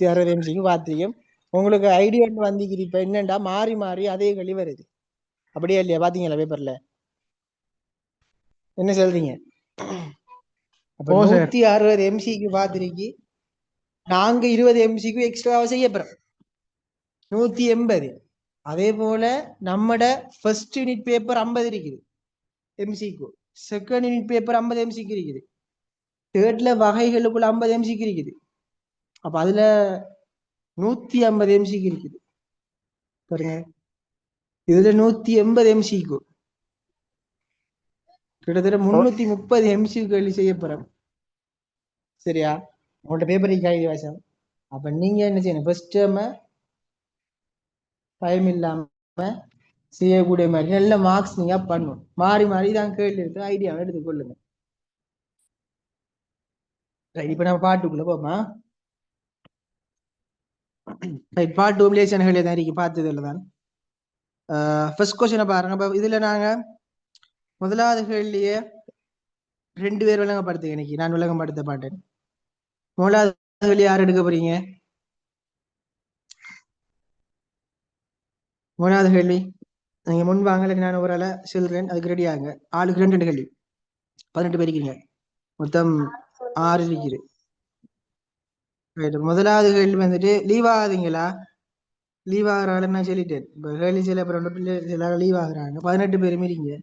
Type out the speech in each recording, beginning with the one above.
60 எம்சிக்கு பார்த்துருக்கேன். உங்களுக்கு ஐடியா வந்துக்குது. இப்ப என்னண்டா மாறி மாறி அதே கேள்வி வருது. அப்படியே இல்லையா? பாத்தீங்களா பேப்பர்ல என்ன சொல்றீங்க? அப்ப 160 எம்சிக்கு பார்த்துருக்கு. நாங்க 20 எம்சிக்கு எக்ஸ்ட்ராவா செய்ய போறோம் 180. அதே போல நம்மட ஃபர்ஸ்ட் யூனிட் பேப்பர் 50 இருக்குது எம்சிக்கு. செகண்ட் யூனிட் பேப்பர் 50 எம்சிக்கு இருக்குது. தேர்ட்ல வகைகளுக்குள்ள 50 எம்சிக்கு இருக்குது. அப்ப அதுல 150 எம்சிக்கு இருக்குது பாருங்க. இதுல 180 எம்சிக்கு கிட்டத்தட்ட 330 எம்சிக்கு கேள்வி செய்ய போறோம். சரியா? உங்கள்ட்ட பேப்பர் கைது வாசம். அப்ப நீங்க என்ன செய்யணும்? ஃபர்ஸ்ட் டேர்ம பயம் இல்லாம செய்யக்கூடிய மாதிரி நல்ல மார்க்ஸ் நீங்க பண்ணணும். மாறி மாறி தான் கேள்வி எடுத்து ஐடியாவை எடுத்துக்கொள்ளுங்க. இப்ப நம்ம பாட்டுக்குள்ள போமா? பாட்டு ரிலேஷன்கள் தான் இருக்கு பார்த்ததுல தான். ஃபர்ஸ்ட் கொஸ்டினை பாருங்க. இப்ப இதுல நாங்க முதலாவது கேள்வியே 2 பேர் விளங்கப்படுத்துங்க. இன்னைக்கு நான் விளங்கப்படுத்த மாட்டேன். முதலாவது கேள்வி யார் எடுக்க போறீங்க? முதலாவது கேள்வி நீங்க முன் வாங்கல, நான் ஒரு ஆளை சொல்றேன், அதுக்கு ரெடி ஆகுங்க. ஆளுக்கு 2 கேள்வி, 18 பேர் இருக்கீங்க, மொத்தம் 6 இருக்குது. முதலாவது கேள்வி வந்துட்டு லீவ் ஆகுதுங்களா? லீவ் ஆகுறாள் நான் சொல்லிட்டேன். இப்போ கேள்வி சில அப்புறம் பிள்ளை சில லீவ் ஆகுறாங்க. 18 பேரும் இருக்கீங்க.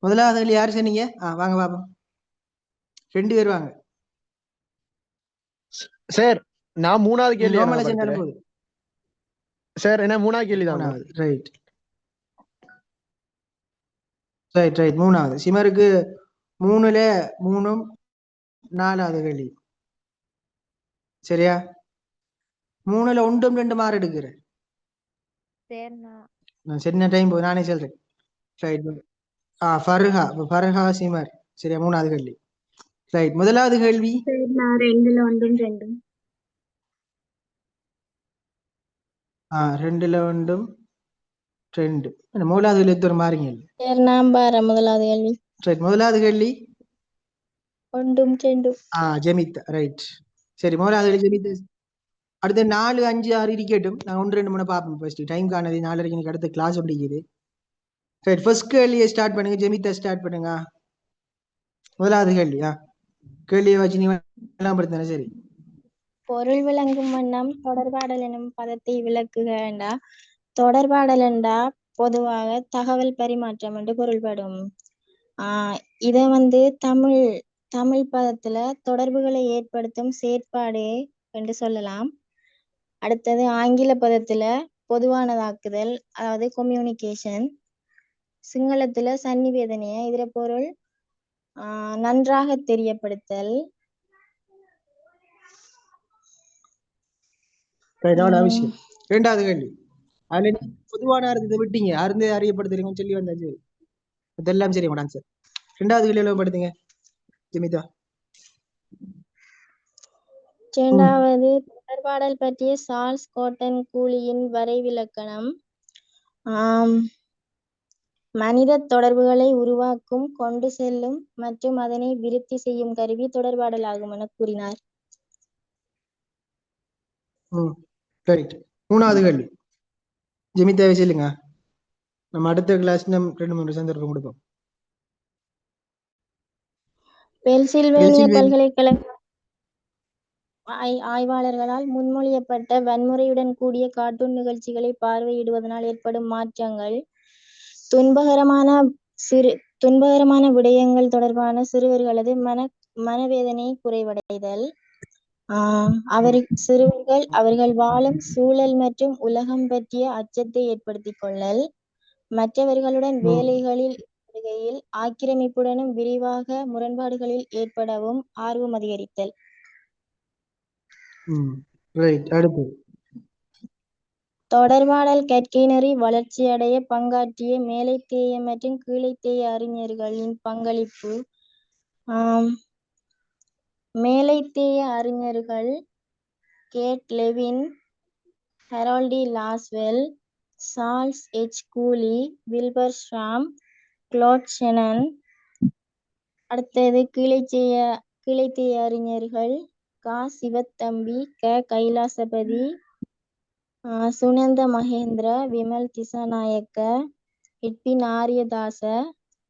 முதலாவது கேள்வி யாரு சொன்னீங்க? வாங்க பாப்போம். 2 பேர் வாங்க சார். நான் 3வது கேள்வி போகுது சார். என்ன 3வது கேள்வி தான். ரைட் ரைட் ரைட் 3வது. சிமருக்கு 3ல 3ம் 4வது கேள்வி. சரியா? 3ல 1 2 மார்க் எடுக்கிறேன். நான் சரியான டைம் போய் நானே சொல்றேன். ரைட். ஃபர்ஹா, ஃபர்ஹா சிமர். சரியா? 3வது கேள்வி. ரைட். முதலாவது கேள்வி 2ல 1 2. 2ல 1 2. முதலாவது கேள்வி எத்தனை மாறிங்க? முதலாவது கேள்வி. ரைட். முதலாவது கேள்வி 1 2. ஜெமிதா. ரைட். சரி, முதலாவது கேள்வி ஜெமிதா. அடுத்து 4 5 6 இருக்கட்டும். நான் 1 2 3 பார்ப்போம். ஃபர்ஸ்ட் டைம் காணது 4 எனக்கு அடுத்த கிளாஸ் முடிக்குது. ரைட். ஃபர்ஸ்ட் கேள்வியை ஸ்டார்ட் பண்ணுங்க. ஜெமிதா ஸ்டார்ட் பண்ணுங்க. முதலாவது கேள்வி. கேள்வியை வச்சு நீங்க விளம்பரத்தானே? சரி. பொருள் விளங்கும் வண்ணம் தொடர்பாடல் எனும் பதத்தை விளக்குக. தொடர்பாடல் என்றா பொதுவாக தகவல் பரிமாற்றம் என்று பொருள்படும். இத தமிழ் பதத்துல தொடர்புகளை ஏற்படுத்தும் செயற்பாடு என்று சொல்லலாம். அடுத்தது ஆங்கில பதத்துல பொதுவானதாக்குதல், அதாவது கம்யூனிகேஷன். சிங்களத்துல சன்னிவேதனைய, இதர பொருள் நன்றாக தெரியப்படுத்தல். விஷயம். 2வது கேள்வி அதுல பொதுவான அர்த்தத்தை விட்டீங்க. அருந்து அறியப்படுத்துறீங்கன்னு சொல்லி வந்தாச்சு. இதெல்லாம் சரி மேடம். சார் 2வது கேள்வி படுத்துங்க ஜெமிதா. 2வது தொடர்பாடல் பற்றிய சார்ல்ஸ் காட்டன் கூலியின் வரைவிலக்கணம். மனித தொடர்புகளை உருவாக்கும், கொண்டு செல்லும் மற்றும் அதனை விருத்தி செய்யும் கருவி தொடர்பாடல் ஆகும் என கூறினார். 3வது கேள்வி ஜெமிதாவை சொல்லுங்க. நம்ம அடுத்த கிளாஸ் 2 3 சந்தர்ப்பம் கொடுப்போம். பென்சில்வேனியா பல்கலைக்கழக ஆய்வாளர்களால் முன்மொழியப்பட்ட வன்முறையுடன் கூடிய கார்ட்டூன் நிகழ்ச்சிகளை பார்வையிடுவதனால் ஏற்படும் மாற்றங்கள், துன்பகரமான விடயங்கள் தொடர்பான சிறுவர்களது மனவேதனையை குறைவடைதல், சிறுவர்கள் அவர்கள் வாழும் சூழல் மற்றும் உலகம் பற்றிய அச்சத்தை ஏற்படுத்திக் கொள்ளல், மற்றவர்களுடன் வேலைகளில் ஈடுபடுகையில் ஆக்கிரமிப்புடனும் விரிவாக முரண்பாடுகளில் ஏற்படவும் ஆர்வம் அதிகரித்தல். தொடர்பாடல் கற்கை நெறி வளர்ச்சியடைய பங்காற்றிய மேலைத்தேய மற்றும் கீழைத்தேய அறிஞர்களின் பங்களிப்பு. மேலைத்தேய அறிஞர்கள் Kurt Lewin, Harold D Lasswell, Charles H Cooley, Wilbur Schramm, Claude Shannon. அடுத்தது கீழைத்தேய அறிஞர்கள் க சிவத்தம்பி, க கைலாசபதி, சுனந்த மகேந்திர, விமல் திசாநாயக்க, எட்வின் ஆரியதாச,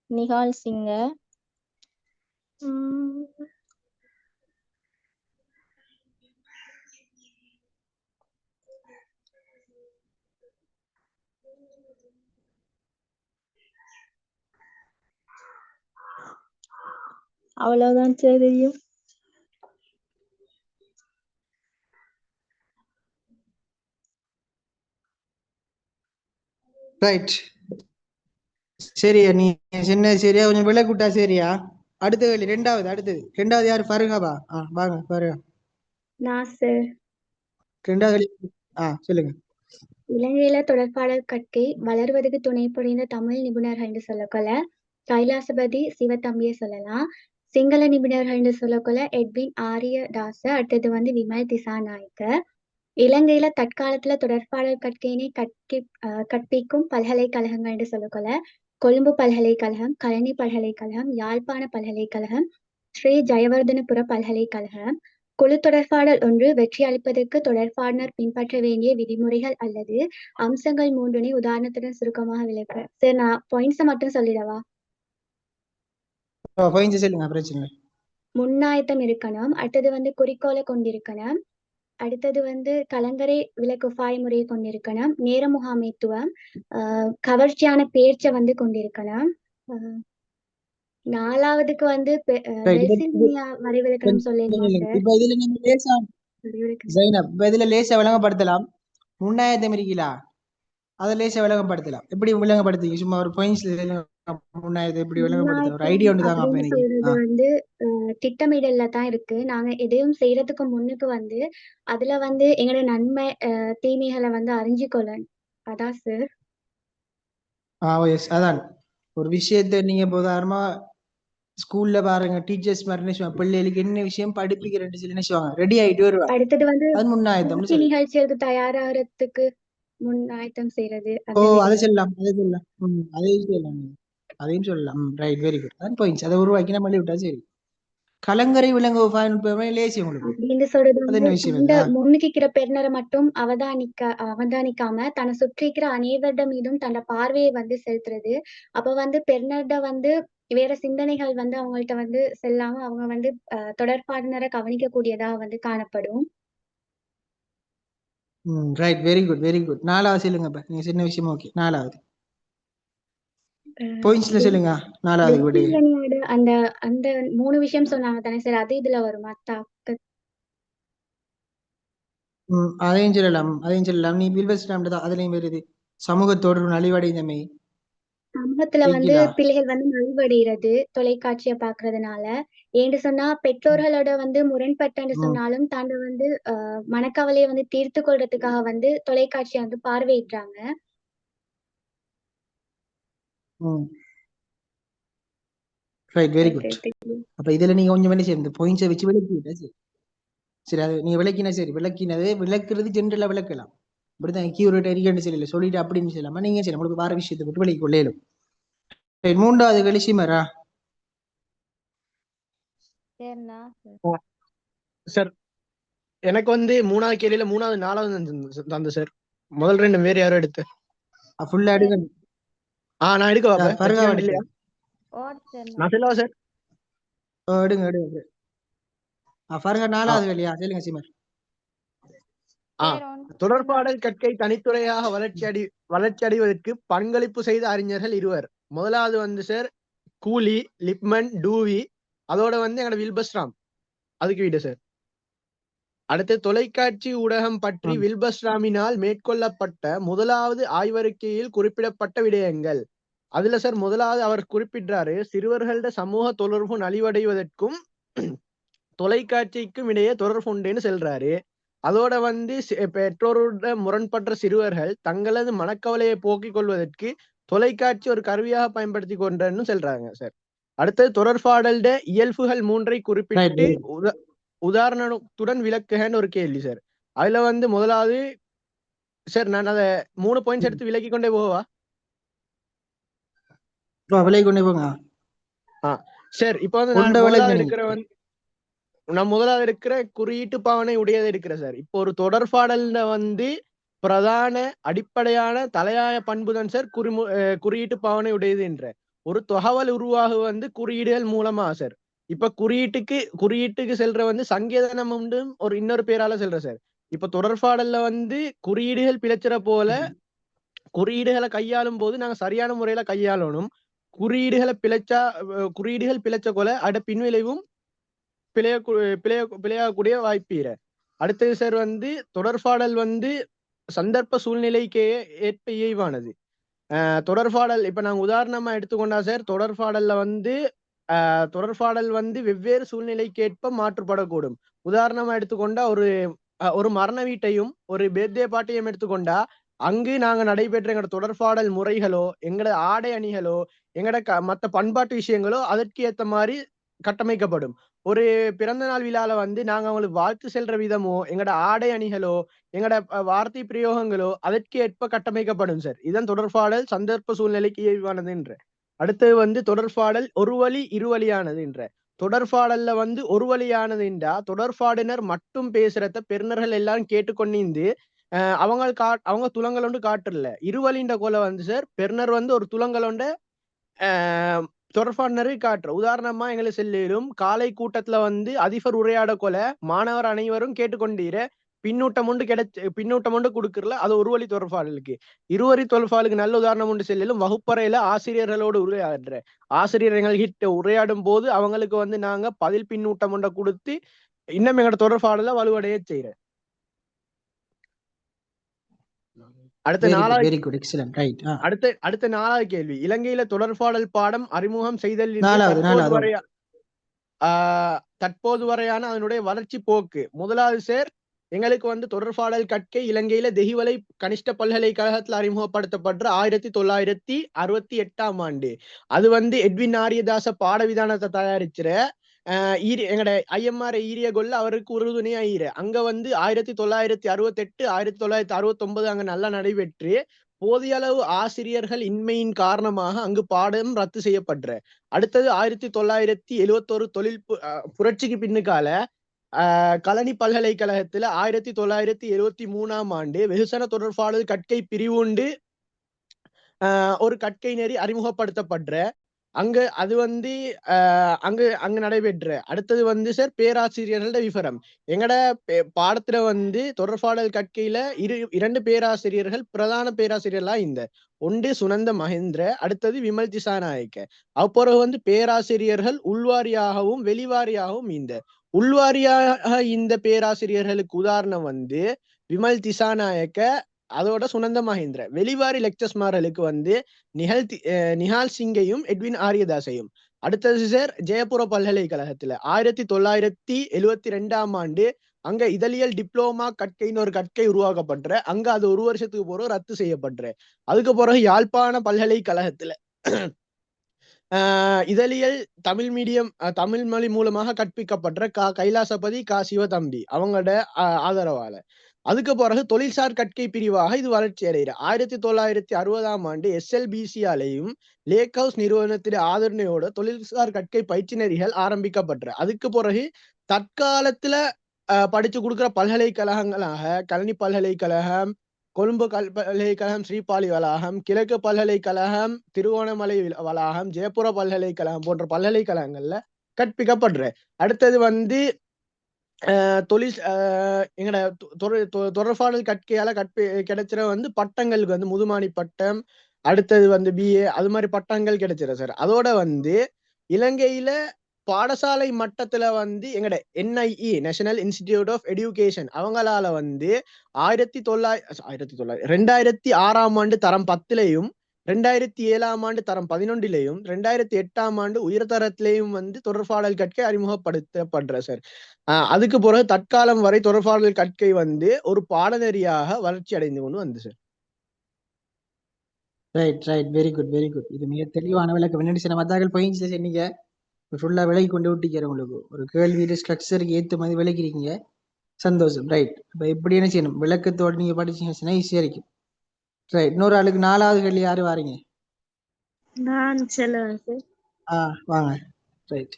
நிகால் சிங்க, அவ்வளவுதான் தெரியும். ரைட், சரியா? நீ சின்ன சரியா கொஞ்சம் விளக்குட்டா சரியா? அடுத்த கேள்வி, ரெண்டாவது யாரு? ஃபருகாவா? வாங்க ஃபருகா. நாசர். ரெண்டாவது சொல்லுங்க. இலங்கையில தொடர்பாடல் கற்கை வளர்வதற்கு துணை புரிந்த தமிழ் நிபுணர்கள் என்று சொல்லக்கொள்ள கைலாசபதி சிவத்தம்பியை சொல்லலாம். சிங்கள நிபுணர்கள் என்று சொல்லக்கொள்ள எட்வின் ஆரியதாச, அடுத்தது வந்து விமல் திசாநாயக்க. இலங்கையில தற்காலத்துல தொடர்பாடல் கற்கையினை கற்பிக்கும் பல்கலைக்கழகங்கள் என்று சொல்லக்கொள்ள கொழும்பு பல்கலைக்கழகம், கழனி பல்கலைக்கழகம், யாழ்ப்பாண பல்கலைக்கழகம், ஸ்ரீ ஜயவர்தனபுர பல்கலைக்கழகம். குழு தொடர்பாடல் ஒன்று வெற்றி அளிப்பதற்கு தொடர்பாடனர் பின்பற்ற வேண்டிய விதிமுறைகள் அல்லது அம்சங்கள் 3 உதாரணத்துடன் சுருக்கமாக விளக்க. சரி, நான் பாயிண்ட்ஸை மட்டும் சொல்லிடவா? முன்னாயத்தம் இருக்கணும், அடுத்தது வந்து குறிக்கோளை கொண்டிருக்கணும், அடுத்தது வந்து கலங்கரை விளக்குஃபாய் முறையை கொண்டிருக்கணும், நேர முகாமைத்துவம், கவர்ச்சியான பேச்சை வந்து கொண்டிருக்கணும். 4வதுக்கு வந்து வரைவிலக்கணம் விளங்கப்படுத்தலாம். முன்னாயத்தம் இருக்கீங்களா, அதை லேசா விளங்கப்படுத்தலாம். எப்படி விளங்கப்படுத்தி சும்மா ஒரு பாயிண்ட்ஸ்ல முன்னாயத்தை எப்படி விளங்கப்படுத்த ஒரு ஐடியா ஒன்று தாங்க. வந்து திட்டமிடல்ல தான் இருக்கு. நாங்க எதையும் செய்யறதுக்கு முன்னுக்கு வந்து அதுல வந்து எங்களோட நன்மை தீமைகளை வந்து அறிஞ்சுக்கொள்ளணும். அதான் சார். அதான் ஒரு விஷயத்த நீங்க உதாரணமா ஸ்கூல்ல பாருங்க, டீச்சர்ஸ் மாதிரி நினைச்சுவாங்க பிள்ளைகளுக்கு என்ன விஷயம் படிப்பிக்கிறேன்னு சொல்லி நினைச்சுவாங்க, ரெடி ஆயிட்டு வருவாங்க. அடுத்தது வந்து முன்னாயத்தம் நிகழ்ச்சிகளுக்கு தயாராகிறதுக்கு முன்னாயத்தம் செய்யறது. அதை சொல்லலாம், அதையும் சொல்லலாம். Right, very good. அதான் பாயிண்ட்ஸ். அதை உருவாக்கி நம்ம விட்டா சரி. கலங்கரை விலங்கு லேசி உங்களுக்கு முன்னுக்கிற பெருநரை மட்டும் அவதானிக்காம தன்னை சுற்றிக்கிற அனைவரிடம் மீதும் தன்னோட பார்வையை வந்து செலுத்துறது. அப்ப வந்து பெருநர்ட வந்து வேற சிந்தனைகள் வந்து அவங்கள்ட்ட வந்து செல்லாம அவங்க வந்து தொடர்பாடனரை கவனிக்க கூடியதா வந்து காணப்படும். Right, very good, very good. 4வது சொல்லுங்க. நீங்க சின்ன விஷயம் ஓகே. 4வது பாயிண்ட்ஸ்ல சொல்லுங்க. 4வது அந்த அந்த 3 விஷயம் சொன்னாங்க தானே சார், அது இதுல வருமா? அதையும் சொல்லலாம். நீ வில்வஸ்டாம் தான் அதுலயும் வருது. சமூகத்தோடு நலிவடைந்தமை, சமூகத்துல வந்து பிள்ளைகள் வந்து நலிவடைகிறது தொலைக்காட்சியை பாக்குறதுனால. ஏன்னு சொன்னா பெற்றோர்களோட வந்து முரண்பட்டு சொன்னாலும் தாண்ட வந்து மனக்கவலையை வந்து தீர்த்து கொள்றதுக்காக வந்து தொலைக்காட்சியை வந்து பார்வையிடுறாங்க. Right, very good. அப்ப இதுல நீங்க கொஞ்சம் என்ன செய்யுங்க, பாயிண்ட்ஸை வச்சு விளக்கிட்டா சரி. அது நீங்க விளக்கினா சரி. விளக்குறது ஜென்ரலா விளக்கலாம். இப்படிதான் கீவர்ட் அறிக்கை சரியில்லை சொல்லிட்டு அப்படின்னு சொல்லாம நீங்க சரி உங்களுக்கு வார விஷயத்தை விட்டு விளக்கி கொள்ளையிலும். 3வது வெளிசிமரா சார். எனக்கு வந்து 3வது கேள்வியில 3வது 4வது தந்து சார். முதல் 2 வேற யாரும் எடுத்து ஃபுல்லா எடுக்கணும். நான் எடுக்க வாப்பேன். நான் சொல்லவா சார்? எடுங்க. ஃபர்கா 4வது கேள்வியா? சொல்லுங்க சிமர். தொடர்பாடல் கற்கை தனித்துறையாக வளர்ச்சி அடைவதற்கு பங்களிப்பு செய்த அறிஞர்கள் 2. முதலாவது வந்து சார் கூலி, லிப்மன், டூவி, அதோட வந்து எங்களோட வில்பஸ்ராம். அதுக்கு வீடு சார். அடுத்து தொலைக்காட்சி ஊடகம் பற்றி வில்பஸ்ராமினால் மேற்கொள்ளப்பட்ட முதலாவது ஆய்வறிக்கையில் குறிப்பிடப்பட்ட விடயங்கள். அதுல சார் முதலாவது அவர் குறிப்பிட்டாரு, சிறுவர்களோட சமூக தொடர்பு நலிவடைவதற்கும் தொலைக்காட்சிக்கும் இடையே தொடர்பு உண்டுன்னு சொல்றாரு. அதோட வந்து பெற்றோரோட முரண்பட்ட சிறுவர்கள் தங்களது மனக்கவலையை போக்கிக் கொள்வதற்கு தொலைக்காட்சி ஒரு கருவியாக பயன்படுத்தி கொண்டன்னு சொல்றாங்க சார். அடுத்தது தொடர்பாடல்ட இயல்புகள் 3 குறிப்பிட்டு உதாரணத்துடன் விளக்குகன்னு ஒரு கேள்வி சார். அதுல வந்து முதலாவது சார் நான் அதை 3 பாயிண்ட்ஸ் எடுத்து விளக்கி கொண்டே போவா? விலகி கொண்டே போங்க சார். இப்ப வந்து நான் முதலாவது எடுக்கிறவன் நான் முதலாவது இருக்கிற குறியீட்டு பாவனை உடையது இருக்கிற சார். இப்போ ஒரு தொடர்பாடல்ல வந்து பிரதான அடிப்படையான தலையாய பண்புதான் சார் குறியீட்டு பாவனை உடையது என்ற ஒரு தகவல் உருவாக வந்து குறியீடுகள் மூலமா சார். இப்ப குறியீட்டுக்கு செல்ற வந்து சங்கேதனம் உண்டு ஒரு இன்னொரு பேரால செல்ற சார். இப்ப தொடர்பாடல்ல வந்து குறியீடுகள் பிழைச்சிற போல குறியீடுகளை கையாளும் போது நாங்க சரியான முறையில கையாளணும். குறியீடுகள் பிழைச்ச கொல அட பின்விளைவும் பிழையக்கூடிய வாய்ப்பீர. அடுத்தது சார் வந்து தொடர்பாடல் வந்து சந்தர்ப்ப சூழ்நிலைக்கு ஏற்ப இயைவானது. தொடர்பாடல் இப்ப நாங்க உதாரணமா எடுத்துக்கொண்டா சார், தொடர்பாடல் வந்து வெவ்வேறு சூழ்நிலைக்கு ஏற்ப மாற்றுப்படக்கூடும். உதாரணமா எடுத்துக்கொண்டா ஒரு மரண வீட்டையும் ஒரு பேர்தே பாட்டையும் எடுத்துக்கொண்டா அங்கு நாங்க நடைபெற்ற எங்களோட தொடர்பாடல் முறைகளோ எங்களோட ஆடை அணிகளோ எங்களோட மற்ற பண்பாட்டு விஷயங்களோ அதற்கு ஏத்த மாதிரி கட்டமைக்கப்படும். ஒரு பிறந்த நாள் விழால வந்து நாங்க அவங்களுக்கு வாழ்த்து செல்ற விதமோ எங்களோட ஆடை அணிகளோ எங்களோட வார்த்தை பிரயோகங்களோ அதற்கு ஏற்ப கட்டமைக்கப்படும் சார். இதன் தொடர்பாடல் சந்தர்ப்ப சூழ்நிலைக்கு இயல்பானது என்ற. அடுத்தது வந்து தொடர்பாடல் ஒரு வழி இருவழியானது என்ற. தொடர்பாடல்ல வந்து ஒரு வழியானது என்றா தொடர்பாடினர் மட்டும் பேசுறத பெருநர்கள் எல்லாம் கேட்டுக்கொண்டு அவங்க துலங்களொண்டு காட்டுல இருவழின்ற கொலை வந்து சார் பெருநர் வந்து ஒரு துலங்களொண்ட தொடர்பாடினரை காட்டுற. உதாரணமா எங்களை செல்லிலும் காலை கூட்டத்துல வந்து அதிபர் உரையாட கொல மாணவர் அனைவரும் கேட்டுக்கொண்டீர பின்னூட்டம் ஒன்று கொடுக்கறல அது ஒரு வழி தொடர்பாடலுக்கு. இருவழி தொடர்பாடலுக்கு நல்ல உதாரணம் ஒன்று செல்லிலும் வகுப்பறையில ஆசிரியர்களோடு உரையாடுற ஆசிரியர் எங்கள்கிட்ட உரையாடும் போது அவங்களுக்கு வந்து நாங்க பதில் பின்னூட்டம் ஒன்றை கொடுத்து இன்னும் எங்களோட தொடர்பாடல வலுவடைய செய்யற. அடுத்த நாலாவது கேள்வி, இலங்கையில தொடர்பாடல் பாடம் அறிமுகம் செய்தல் தற்போது வரையான அதனுடைய வளர்ச்சி போக்கு. முதலாவது சார் எங்களுக்கு வந்து தொடர்பாடல் கற்கை இலங்கையில தெஹிவலை கனிஷ்ட பல்கலைக்கழகத்துல அறிமுகப்படுத்தப்பட்ட 1968ஆம் ஆண்டு. அது வந்து எட்வின் ஆரியதாச பாடவிதானத்தை தயாரிச்சிற எங்கட ஐஎம்ஆர் ஈரிய கொல்ல அவருக்கு உறுதுணையா அங்க வந்து 1968 1969 அங்க நல்லா நடைபெற்று போதிய அளவு ஆசிரியர்கள் இன்மையின் காரணமாக அங்கு பாடம் ரத்து செய்யப்படுற. அடுத்தது 1971 தொழில் புரட்சிக்கு பின்னுக்கால கலனி பல்கலைக்கழகத்துல 1973ஆம் ஆண்டு வெகுசன தொடர்பாடல் கற்கை பிரிவுண்டு ஒரு கற்கை நெறி அறிமுகப்படுத்தப்படுற. அது வந்து அங்க நடைபெற்ற. அடுத்தது வந்து சார் பேராசிரியர்களோட விவரம். எங்கட பாடத்துல வந்து தொடர்பாடல் கற்கையில இரண்டு பேராசிரியர்கள் பிரதான பேராசிரியர்களா ஒன்று சுனந்த மகேந்திர, அடுத்தது விமல் திசாநாயக்க. அப்புறம் வந்து பேராசிரியர்கள் உள்வாரியாகவும் வெளிவாரியாகவும் உள்வாரியாக இந்த பேராசிரியர்களுக்கு உதாரணம் வந்து விமல் திசாநாயக்க அதோட சுனந்த மகேந்திர. வெளிவாரி லெக்சர்ஸ்மார்களுக்கு வந்து நிஹால் சிங்கையும் எட்வின் ஆரியதாசையும். அடுத்தது சார் ஜெயபுர பல்கலைக்கழகத்துல 1972ஆம் ஆண்டு அங்க இதழியல் டிப்ளோமா கற்கைன்னு ஒரு கற்கை உருவாக்கப்படுற. அங்க அது ஒரு வருஷத்துக்கு போற ரத்து செய்யப்படுற. அதுக்கு பிறகு யாழ்ப்பாண பல்கலைக்கழகத்துல இதழியல் தமிழ் மொழி மூலமாக கற்பிக்கப்படுற கைலாசபதி சிவதம்பி அவங்களோட ஆதரவால. அதுக்கு பிறகு தொழில்சார் கற்கை பிரிவாக இது வளர்ச்சி அடைகிற. 1960ஆம் ஆண்டு SLBC-ஆலையும் லேக் ஹவுஸ் நிறுவனத்தின் ஆதரணையோட தொழில்சார் கற்கை பயிற்சி நெறிகள் ஆரம்பிக்கப்பட்ட. அதுக்கு பிறகு தற்காலத்துல படிச்சு கொடுக்குற பல்கலைக்கழகங்களாக கல்வி பல்கலைக்கழகம், கொழும்பு பல்கலைக்கழகம், ஸ்ரீபாலி வளாகம், கிழக்கு பல்கலைக்கழகம், திருவோணமலை வளாகம், ஜெயபுர பல்கலைக்கழகம் போன்ற பல்கலைக்கழகங்கள்ல கற்பிக்கப்படுற. அடுத்தது வந்து எங்கட தொடர்பாடல் கற்கையால கிடைச்சிற வந்து பட்டங்களுக்கு வந்து முதுமானி பட்டம், அடுத்தது வந்து BA அது மாதிரி பட்டங்கள் கிடைச்சிட சார். அதோட வந்து இலங்கையில பாடசாலை மட்டத்துல வந்து எங்கட NIE national institute of education அவங்களால வந்து 2006ஆம் ஆண்டு தரம் 10லையும் 2007ஆம் ஆண்டு தரம் 11லையும் 2008ஆம் ஆண்டு உயர்தரத்திலையும் வந்து தொடர்பாடல் கற்கை அறிமுகப்படுத்தப்படுற சார். அதுக்கு பிறகு தற்காலம் வரை தொடர்பாடல் கற்கை வந்து ஒரு பாடநெறியாக வளர்ச்சி அடைந்து கொண்டு வந்து சார். ரைட் வெரி குட் இது மிக தெளிவான விளக்கம். முன்னாடி சில மத்தாக்கள் போயிடுச்சு சொன்னீங்க, ஃபுல்லா விலகி கொண்டு விட்டிக்கிற. உங்களுக்கு ஒரு கேள்வி ஸ்ட்ரக்சருக்கு ஏற்ற மாதிரி விளக்கிருக்கீங்க, சந்தோஷம். ரைட், இப்போ எப்படி என்ன செய்யணும் விளக்கத்தோடு நீங்க படிச்சீங்கன்னா ஈஸியா இருக்கும். ரைட், இன்னொரு ஆளுக்கு 4வது கேள்வி யாரு வாரீங்க? நான் சொல்லுவேன் சார். வாங்க. ரைட்,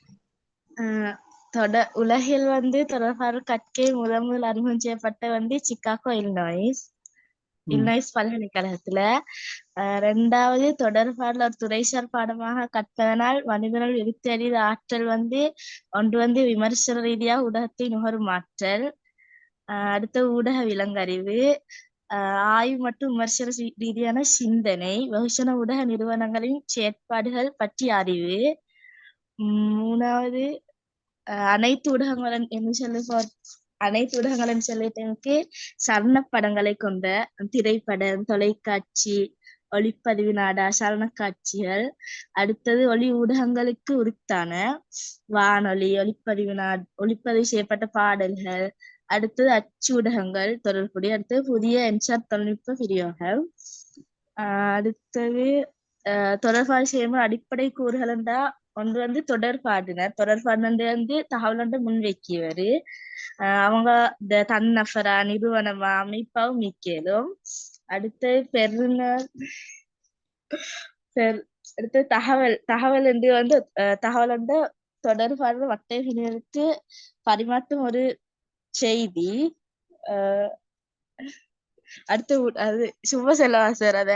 உலகில் வந்து தொடர்பாடல் கற்கை முதல் அறிமுகம் செய்யப்பட்ட வந்து சிக்காகோ இல்லினாய்ஸ் பல்கலைக்கழகத்துல. 2வது தொடர்பாடல் ஒரு துறைசார் பாடமாக கற்பதனால் மனிதனால் எழுத்தறிவு ஆற்றல் வந்து ஒன்று வந்து விமர்சன ரீதியா ஊடகத்தை நுகரும் ஆற்றல், அடுத்த ஊடக விலங்கறிவு, ஆய்வு மற்றும் விமர்சன ரீதியான சிந்தனை, வெகுஜன ஊடக நிறுவனங்களின் செயற்பாடுகள் பற்றிய அறிவு, 3வது அனைத்து ஊடகங்களும் அனைத்து ஊடகங்களும் சொல்லிட்டு சரண படங்களை கொண்ட திரைப்படம், தொலைக்காட்சி, ஒளிப்பதிவு நாடா, சரண காட்சிகள், அடுத்தது ஒளி ஊடகங்களுக்கு உரித்தான வானொலி, ஒளிப்பதிவு செய்யப்பட்ட பாடல்கள், அடுத்தது அச்சு ஊடகங்கள் தொடர்புடைய, அடுத்தது புதிய என்சார் தொழில்நுட்ப விநியோகம், அடுத்தது தொடர்பாடு செய்யும் அடிப்படை கூறுகள் என்றா ஒன்று வந்து தொடர்பாடினர் வந்து தகவல் முன்வைக்கியவர். அவங்க இந்த தன்னஃபரா நிறுவனமா அமைப்பாவும் மிக்கலும். அடுத்து பெறுநர் அடுத்து தகவல் என்று வந்து தகவல் வந்து தொடர்பாடு வட்டங்களுக்கு பரிமாற்றும் ஒரு செய்தி. அடுத்து அது சும்மா சொல்லவா சார்? அத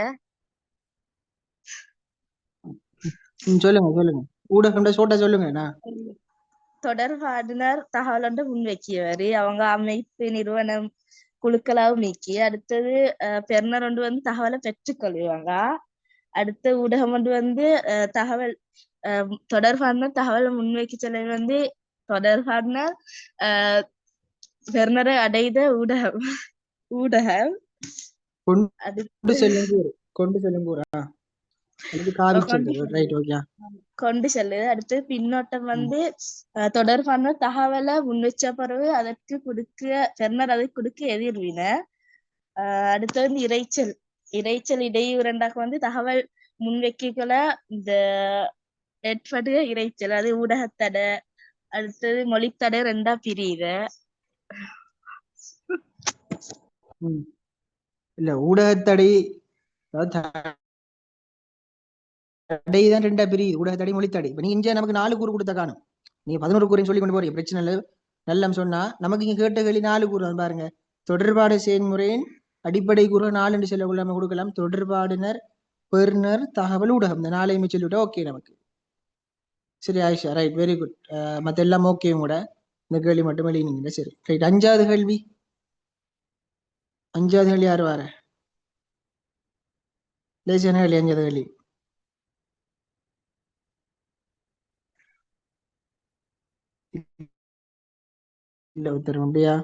சொல்லுங்க. ஊடகம் சோட்டா சொல்லுங்க. தொடர்பாடினர் தகவல் முன்வைக்கியவர், அவங்க அமைப்பு நிறுவனம் குழுக்களாவும் நீக்கி. அடுத்தது பெறுநர் வந்து தகவலை பெற்றுக்கொள்வாங்க. அடுத்த ஊடகம் வந்து தகவல் தொடர்பான தகவலை முன்வைக்க சொல்ல வந்து தொடர்பான பெறுநரை அடைந்த ஊடகம் கொண்டு செல்லுது. அடுத்து பின்னோட்டம் வந்து தொடர்பான தகவலை முன்வச்ச பிறகு அதற்கு பெறுநர் அதை கொடுக்க எதிர்வின. அடுத்து வந்து இறைச்சல் இடையூறண்டாக வந்து தகவல் முன்வைக்கல இந்த இறைச்சல், அது ஊடகத்தடை, அடுத்தது மொழித்தடை 2ஆ பிரியுது. இல்ல ஊடகத்தடை தடைதான் 2ஆ பிரியுது, ஊடகத்தடை மொழித்தடை. இப்ப நீ இங்க நமக்கு 4 கூறு கொடுத்த காணும், நீங்க 11 கூறையும் சொல்லி கொண்டு போறீங்க, பிரச்சனை இல்லை. நல்லம் சொன்னா நமக்கு இங்க கேட்ட கேள்வி 4 கூறு பாருங்க. தொடர்பாடு செயல்முறையின் அடிப்படை கூறு 4 என்று சொல்லக்குள்ள நம்ம கொடுக்கலாம். தொடர்பாடுனர், பெறுநர், தகவல், ஊடகம், இந்த 4ஐயுமே சொல்லிவிட்டா ஓகே நமக்கு. சரி ஆயிஷா, ரைட், வெரி குட். மத்த எல்லாம் ஓகே கூட, இந்த கேள்வி மட்டும் எழுதினீங்க. சரி ரைட். 5வது கேள்வி யாரு வார? லேசான கேள்வி. 5வது கேள்வி இல்ல உத்தரம் அப்படியா?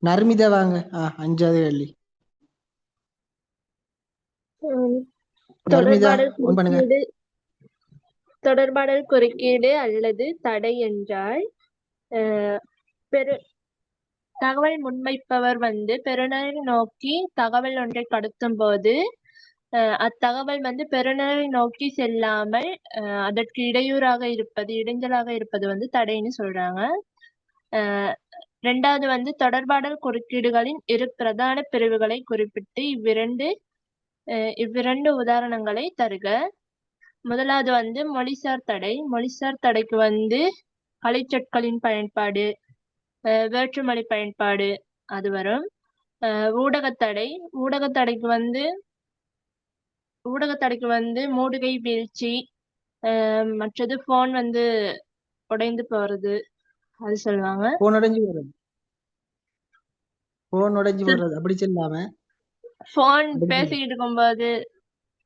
நர்மிதா வாங்க. 5வது கேள்வி தொடர்பாடல் குறுக்கீடு அல்லது தடை என்றால் தகவல் முன்வைப்பவர் வந்து பெறுநரை நோக்கி தகவல் ஒன்றை கடத்தும் போது அத்தகவல் வந்து பெறுநரை நோக்கி செல்லாமல் அதற்கு இடைஞ்சலாக இருப்பது வந்து தடைன்னு சொல்றாங்க. 2வது வந்து தொடர்பாடல் குறுக்கீடுகளின் 2 பிரதான பிரிவுகளை குறிப்பிட்டு இவ்விரண்டு உதாரணங்களை தருக. முதலாவது வந்து மொழிசார் தடை. மொழிசார் தடைக்கு வந்து கலைச்சொற்களின் பயன்பாடு, வேற்றுமொழி பயன்பாடு அது வரும். ஊடகத்தடை. ஊடகத்தடைக்கு வந்து மூடுகை வீழ்ச்சி, மற்றது போன் வந்து உடைந்து போறது அது சொல்லுவாங்க. போன் உடைஞ்சு போறது அப்படி சொல்லாம போன் பேசிக்கிட்டு இருக்கும்போது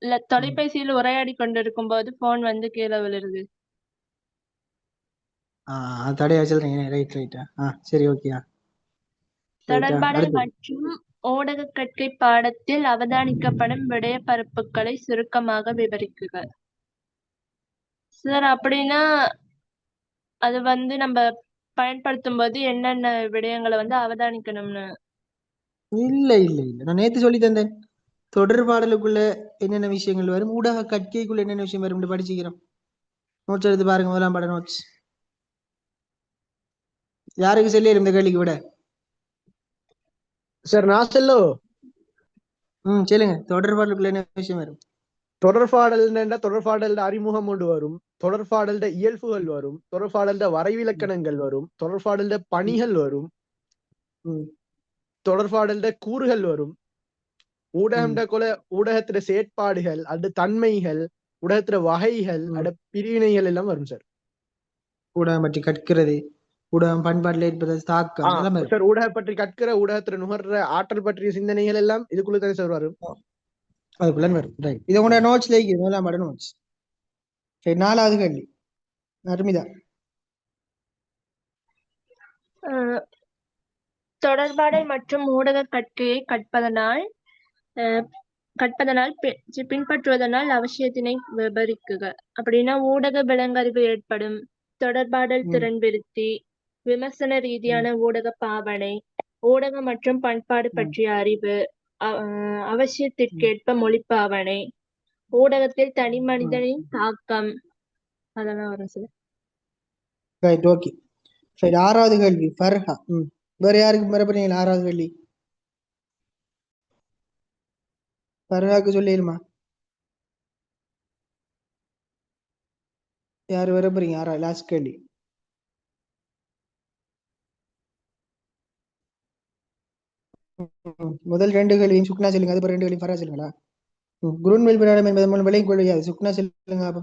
இல்ல தொலைபேசியில் உரையாடி கொண்டிருக்கும் போது போன் வந்து கீழே விழுறது. தடையா சொல்றீங்க. ரைட். சரி ஓகே. தொடர்பாடல் மற்றும் ஊடக கற்கை பாடத்தில் அவதானிக்கப்படும் விடயப்பரப்புகளை சுருக்கமாக விவரிக்குக. சார் அப்படின்னா அது வந்து நம்ம பயன்படுத்தும் போது என்னென்ன விடயங்களை வந்து அவதானிக்கணும்னு? இல்ல நான் நேத்து சொல்லி தந்தேன். தொடர்பாடலுக்குள்ள என்னென்ன விஷயங்கள் வரும், ஊடக கற்கைக்குள்ள என்னென்ன விஷயம் வரும் படிச்சுக்கிறோம். நோட்ஸ் எடுத்து பாருங்க. 1ஆம் பாட நோட்ஸ். யாருக்கு சொல்லி இந்த கேள்விக்கு விட சார் நான் சொல்லோ? சொல்லுங்க. தொடர்பாடலுக்குள்ள என்ன விஷயம் வரும்? தொடர்பாடல் அறிமுகம் கொண்டு வரும். தொடர்பாடல்ட இயல்புகள் வரும், தொடர்பாடல்ட வரைவிலக்கணங்கள் வரும், தொடர்பாடல்ட பணிகள் வரும், தொடர்பாடல்ட கூறுகள் வரும், ஊடகத்திட செயற்பாடுகள், அது தன்மைகள், ஊடகத்திட வகைகள், அட பிரிவினைகள் எல்லாம் வரும் சார். ஊடகம் பற்றி கற்கிறது, ஊடகம் பண்பாட்டில் இருப்பது தாக்கம் சார். ஊடகம் பற்றி கற்கிற, ஊடகத்துல நுகர்ற ஆற்றல் பற்றிய சிந்தனைகள் எல்லாம் இதுக்குள்ள தானே சார் வரும். அதுக்குள்ள வரும். ரைட். இது உங்களோட நோட்ஸ்ல இருக்கு, முதலாம் பாட நோட்ஸ். சரி, 4வது கேள்வி நர்மிதா. தொடர்பாடல் மற்றும் ஊடக கற்கையை கற்பதனால் பின்பற்றுவதனால் அவசியத்தினை விவரிக்குக. அப்படின்னா ஊடக விளங்கறிவு ஏற்படும், தொடர்பாடல் திறன் விருத்தி, விமர்சன ரீதியான ஊடக பாவனை, ஊடக மற்றும் பண்பாடு பற்றிய அறிவு, அவசியத்திற்கேற்ப மொழிப்பாவனை, ஊடகத்தில் தனி மனிதனின் தாக்கம், அதெல்லாம் வரும் சார். Right, okay. சரி, 6வது கேள்வி ஃபர்ஹா. வேற யாருக்கு மறுபடியும் 6வது கேள்வி ஃபர்ஹாக்கு சொல்லிடுமா? யாரு வர போறீங்க? 6வது லாஸ்ட் கேள்வி. முதல் 2 கேள்வியும் சுக்னா சொல்லுங்க, அது 2 கேள்வி ஃபர்ஹா சொல்லுங்களா? குருன்வெல் பிராடம் என்பது மூலம் விலை கொள்ளையாது. சுக்னா சொல்லுங்க. அப்ப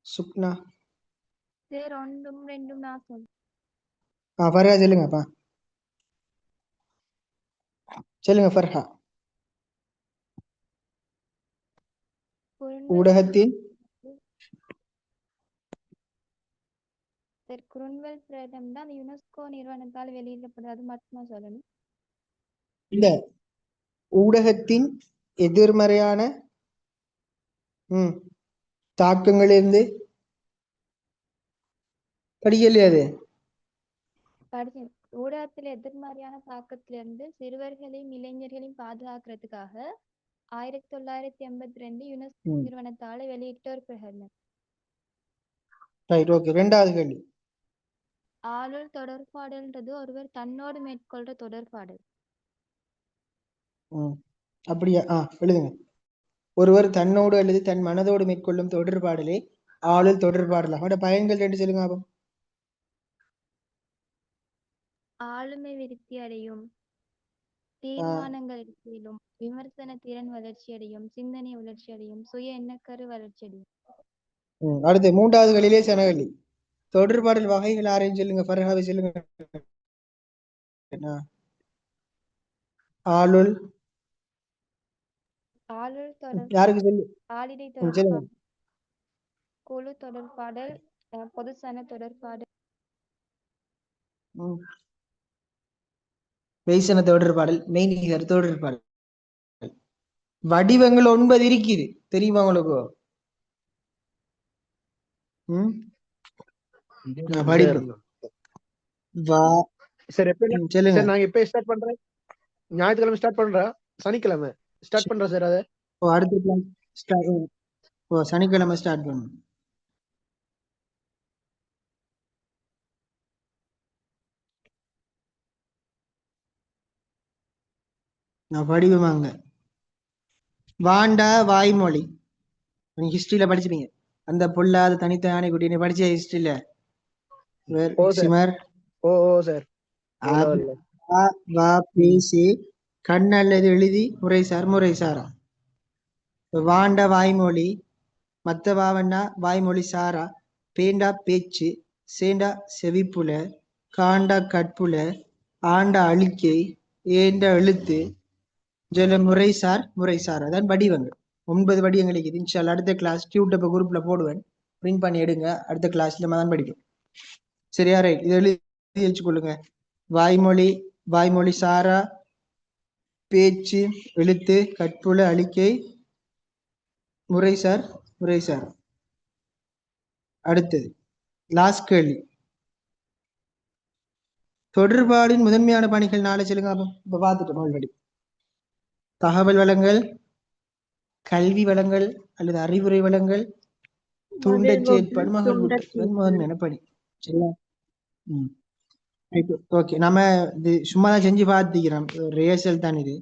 சுக்னா சார், 1 2 நான் சொல்றேன். ஃபர்ஹா சொல்லுங்கப்பா, சொல்லுங்க ஃபர்ஹா. ஊடகத்தின் குருன்வெல் பிராடம் தான் யுனெஸ்கோ நிறுவனத்தால் வெளியிடப்படுது, அது மட்டுமா சொல்லணும்? இல்ல, ஊடகத்தின் எதிர்மறையான தாக்கங்களிலிருந்து படிக்கலையே அது. படிச்சேன். ஊடகத்தில் எதிர்மறையான தாக்கத்திலிருந்து சிறுவர்களையும் இளைஞர்களையும் பாதுகாக்கிறதுக்காக 1982 யுனெஸ்கோ நிறுவனத்தால வெளியிட்ட ஒரு பிரகடனம். Right, okay. 2வது கேள்வி. ஆளுள் தொடர்பாடல்ன்றது ஒருவர் தன்னோடு மேற்கொள்ற தொடர்பாடல். அப்படியா? எழுதுங்க. ஒருவர் தன்னோடு அல்லது தன் மனதோடு மேற்கொள்ளும் தொடர்பாடலே ஆளுள் தொடர்பாடல். அவனோட பயன்கள் 2 சொல்லுங்க. ஆபம். ஆளுமை விருத்தி அடையும், தீர்மானங்கள் எடுத்திலும், விமர்சன திறன் வளர்ச்சி அடையும், சிந்தனை வளர்ச்சி அடையும், சுய எண்ணக்கரு வளர்ச்சி அடையும். அடுத்து 3வது கேள்வியிலே சனகல்லி. தொடர்பாடல் வகைகள் 6 சொல்லுங்க. ஃபர்ஹாவை சொல்லுங்க. ஆளுள் யாருக்கு சொல்லு? ஆளிடை தொடர்பாடல், குழு தொடர்பாடல், பொதுசன தொடர்பாடல், மெய்சன தொடர்பாடல், மெய்நிகர் தொடர்பாடல். வடிவங்கள் 9 இருக்குது, தெரியுமா உங்களுக்கு? நாங்க எப்ப ஸ்டார்ட் பண்றோம்? ஞாயிற்றுக்கிழமை ஸ்டார்ட் பண்றோம், சனிக்கிழமை ஸ்டார்ட் பண்றோம் சார். அது அடுத்த கிளாஸ் சனிக்கிழமை ஸ்டார்ட் பண்ணும். நான் படிவுமாங்க. வாண்டா வாய்மொழி, ஹிஸ்டரியில படிச்சுப்பீங்க. அந்த பொல்லாத தனித்தானே குட்டி படிச்ச ஹிஸ்டரியில பேசி கண் அல்லது எழுதி முறைசாரா. வாண்ட வாய்மொழி, மத்த வாவண்ணா வாய்மொழி சாரா, பேண்டா பேச்சு, சேண்டா செவிப்புல, காண்டா கற்புல, ஆண்டா அழிக்கை, ஏண்ட எழுத்து, ஜல முறைசார். அதான் வடிவங்கள். 9 வடிவங்களுக்கு. இன்ஷால்லா அடுத்த கிளாஸ் டியூட்டப் குரூப்ல போடுவேன், பிரிண்ட் பண்ணி எடுங்க. அடுத்த கிளாஸ்ல தான் படிக்கும். சரியா? ரைட். இது எழுதி வச்சுக்கொள்ளுங்க. வாய்மொழி சாரா, பேச்சு, எழுத்து, கற்புல, அழிக்கை, முறைசார். அடுத்தது லாஸ்ட் கேள்வி. தொடர்பாடின் முதன்மையான பணிகள் 4 சொல்லுங்க. இப்ப பார்த்துட்டோம் ஆல்ரெடி. தகவல் வளங்கள், கல்வி வளங்கள் அல்லது அறிவுரை வளங்கள், தூண்டச் செயற்படும் முதன்மையான பணி. சரியா? ஓகே. நம்ம இது சும்மா தான் செஞ்சு பார்த்துக்கிறோம், ரிஹர்சல் தான் இது.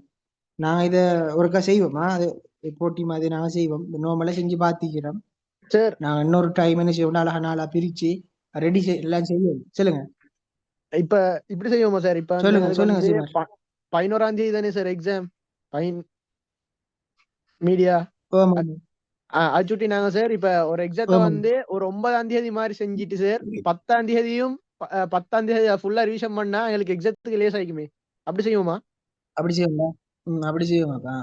நாங்க இதை ஒருக்கா செய்வோமா, அது போட்டி மாதிரி நாங்க செய்வோம். நார்மலா செஞ்சு பார்த்துக்கிறோம். சார் நான் இன்னொரு டைம் என்ன செய்வோம், நாளா நாளா பிரிச்சு ரெடி எல்லாம் செய்யும். சொல்லுங்க இப்ப இப்படி செய்வோமா சார்? இப்ப வந்து சொல்லுங்க எங்களுக்கு சொல்லுங்க வந்து சீமார். 11ஆம் தேதி தானே சார் எக்ஸாம் மீடியா ஆமா அது சுட்டி நாங்க சார் இப்ப ஒரு எக்ஸாத்தை ஆமா வந்து ஒரு 9ஆம் தேதி மாதிரி செஞ்சுட்டு சார் 10ஆம் தேதியும் 10ஆம் தேதி ஃபுல்லா ரிவிஷன் பண்ணா எங்களுக்கு எக்ஸாத்துக்கு லேஸ் ஆயிக்குமே. அப்படி செய்வோமா? அப்படி செய்வோங்களா? அப்படி செய்வோமாப்பா.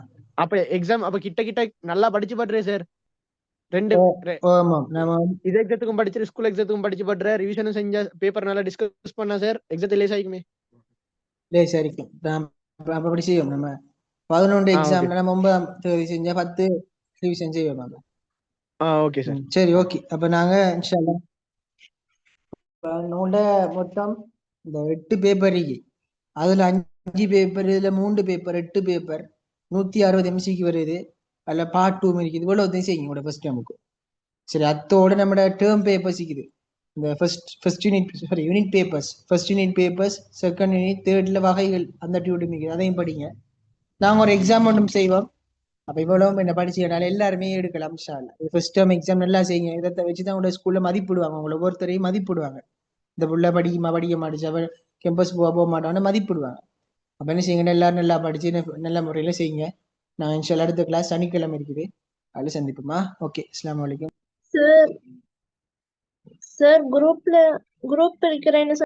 அப்ப எக்ஸாம் அப்ப கிட்ட கிட்ட நல்லா படிச்சு பண்றேன் சார். ரெண்டு ஆமா நம்ம இது எக்ஸாத்துக்கும் படிச்சு ஸ்கூல் எக்ஸாத்துக்கும் படிச்சு பண்றேன், ரிவிஷனும் செஞ்சா பேப்பர் நல்லா டிஸ்கஸ் பண்ணா சார் எக்ஸாத்து லேஸ் ஆயிக்குமே. லேஸ் ஆയിരിக்கும். அப்படி செய்வோம். நம்ம 11 எக்ஸாம்ல நம்ம 9ஆம் தேதி செஞ்சா 10 ரிவிஷன் செய்வோம். Okay sir. சரி ஓகே. அப்ப நாங்க இன்ஷா அல்லாஹ் நோண்ட மொத்தம் இந்த 8 பேப்பர் இருக்கு. அதுல 5 பேப்பர், இதுல 3 பேப்பர், 8 பேப்பர், 160 எம்சிக்கு வருது. அதுல பார்ட் 2 இருக்குது. இவ்வளவு செய்யுங்க உங்களோட ஃபர்ஸ்ட் டேமுக்கு. சரி, அத்தோட நம்ம டேர்ம் பேப்பர்ஸ் இருக்குது. இந்த first unit, sorry unit papers, first unit papers, second unit, தேர்ட்ல வகைகள் அந்த டியூட்டி இருக்குது. அதையும் படிங்க. நாங்க ஒரு எக்ஸாம் ஒன்றும் செய்வோம். அப்ப இவ்வளவும் என்ன படிச்சுனால எல்லாருமே எடுக்கலாம். ஃபர்ஸ்ட் டேர்ம் எக்ஸாம் நல்லா செய்யுங்க. இதை வச்சுதான் உங்களோட ஸ்கூல்ல மதிப்பிடுவாங்க. உங்களை ஒவ்வொருத்தரையும் மதிப்பிடுவாங்க. இந்த புள்ள படிக்க மாட்டுச்சு, அவள் கேம்பஸ் போக மாட்டான்னு மதிப்பிடுவாங்க. அப்ப என்ன செய்யுங்க, எல்லாரும் நல்லா படிச்சு நல்ல முறையில செய்யுங்க. நான் இன்ஷால்லா அடுத்த கிளாஸ் சனிக்கிழமை இருக்குது, அதில் சந்திப்போமா? ஓகே, அஸ்ஸலாமு அலைக்கும். சார் குரூப் இருக்கிறேன்னு